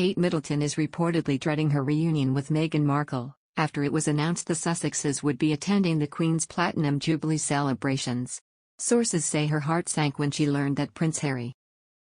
Kate Middleton is reportedly dreading her reunion with Meghan Markle, after it was announced the Sussexes would be attending the Queen's Platinum Jubilee celebrations. Sources say her heart sank when she learned that Prince Harry.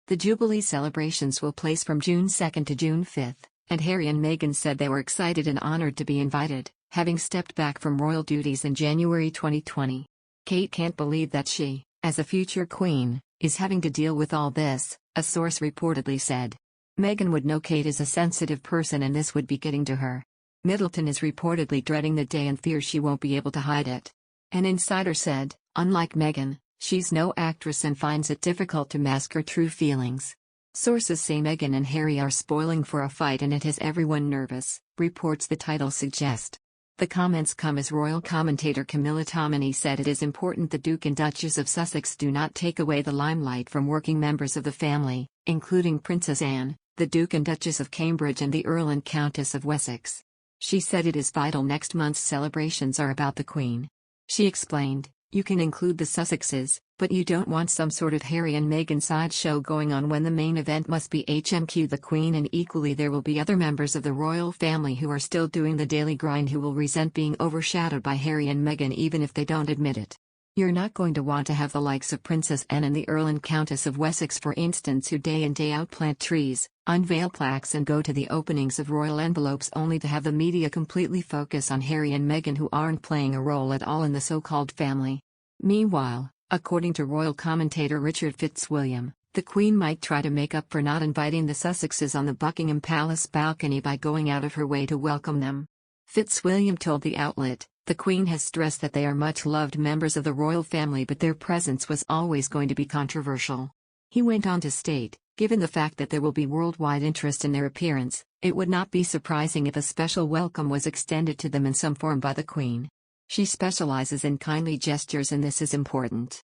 The Jubilee celebrations will place from June 2 to June 5, and Harry and Meghan said they were excited and honored to be invited, having stepped back from royal duties in January 2020. Kate can't believe that she, as a future queen, is having to deal with all this, a source reportedly said. Meghan would know Kate is a sensitive person and this would be getting to her. Middleton is reportedly dreading the day and fears she won't be able to hide it. An insider said, unlike Meghan, she's no actress and finds it difficult to mask her true feelings. Sources say Meghan and Harry are spoiling for a fight and it has everyone nervous, reports the title suggest. The comments come as royal commentator Camilla Tominey said it is important the Duke and Duchess of Sussex do not take away the limelight from working members of the family, including Princess Anne, the Duke and Duchess of Cambridge and the Earl and Countess of Wessex. She said it is vital next month's celebrations are about the Queen. She explained, you can include the Sussexes, but you don't want some sort of Harry and Meghan sideshow going on when the main event must be HMQ the Queen, and equally there will be other members of the royal family who are still doing the daily grind who will resent being overshadowed by Harry and Meghan even if they don't admit it. You're not going to want to have the likes of Princess Anne and the Earl and Countess of Wessex for instance who day in day out plant trees, unveil plaques and go to the openings of royal envelopes only to have the media completely focus on Harry and Meghan who aren't playing a role at all in the so-called family. Meanwhile, according to royal commentator Richard Fitzwilliam, the Queen might try to make up for not inviting the Sussexes on the Buckingham Palace balcony by going out of her way to welcome them. Fitzwilliam told the outlet, the Queen has stressed that they are much-loved members of the royal family but their presence was always going to be controversial. He went on to state, given the fact that there will be worldwide interest in their appearance, it would not be surprising if a special welcome was extended to them in some form by the Queen. She specializes in kindly gestures and this is important.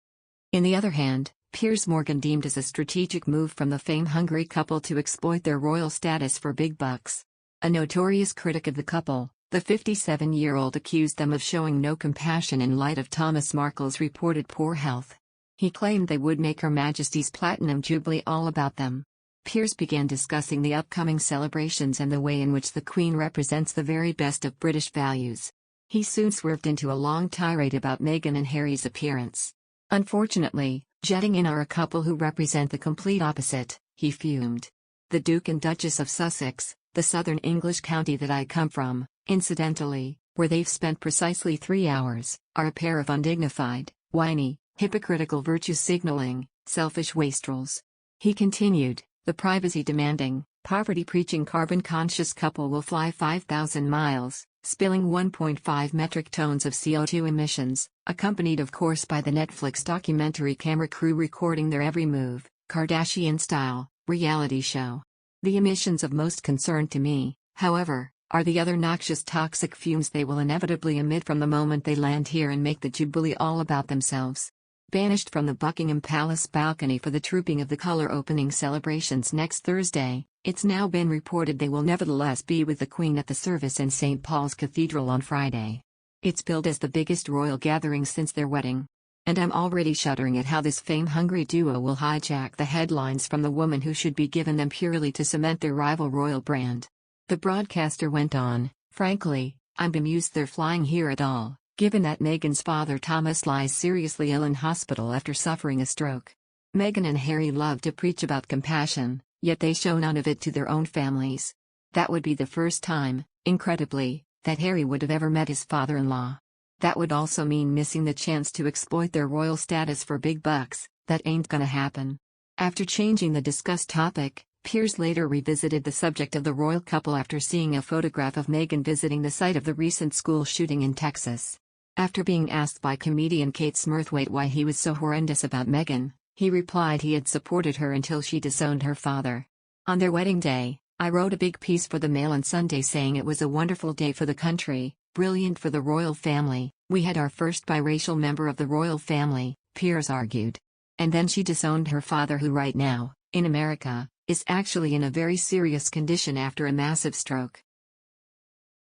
On the other hand, Piers Morgan deemed as a strategic move from the fame-hungry couple to exploit their royal status for big bucks. A notorious critic of the couple, the 57-year-old accused them of showing no compassion in light of Thomas Markle's reported poor health. He claimed they would make Her Majesty's Platinum Jubilee all about them. Piers began discussing the upcoming celebrations and the way in which the Queen represents the very best of British values. He soon swerved into a long tirade about Meghan and Harry's appearance. Unfortunately, jetting in are a couple who represent the complete opposite, he fumed. The Duke and Duchess of Sussex, the southern English county that I come from, incidentally, where they've spent precisely 3 hours, are a pair of undignified, whiny, hypocritical virtue-signaling, selfish wastrels. He continued, the privacy-demanding, poverty-preaching carbon-conscious couple will fly 5,000 miles, spilling 1.5 metric tons of CO2 emissions, accompanied of course by the Netflix documentary camera crew recording their every move, Kardashian-style, reality show. The emissions of most concern to me, however, are the other noxious toxic fumes they will inevitably emit from the moment they land here and make the Jubilee all about themselves. Banished from the Buckingham Palace balcony for the trooping of the colour opening celebrations next Thursday, it's now been reported they will nevertheless be with the Queen at the service in St. Paul's Cathedral on Friday. It's billed as the biggest royal gathering since their wedding. And I'm already shuddering at how this fame-hungry duo will hijack the headlines from the woman who should be given them purely to cement their rival royal brand. The broadcaster went on, frankly, I'm bemused they're flying here at all, given that Meghan's father Thomas lies seriously ill in hospital after suffering a stroke. Meghan and Harry love to preach about compassion, yet they show none of it to their own families. That would be the first time, incredibly, that Harry would have ever met his father-in-law. That would also mean missing the chance to exploit their royal status for big bucks. That ain't gonna happen. After changing the discussed topic, Piers later revisited the subject of the royal couple after seeing a photograph of Meghan visiting the site of the recent school shooting in Texas. After being asked by comedian Kate Smurthwaite why he was so horrendous about Meghan, he replied he had supported her until she disowned her father. On their wedding day, I wrote a big piece for the Mail on Sunday saying it was a wonderful day for the country, brilliant for the royal family. We had our first biracial member of the royal family, Piers argued. And then she disowned her father who right now, in America, is actually in a very serious condition after a massive stroke.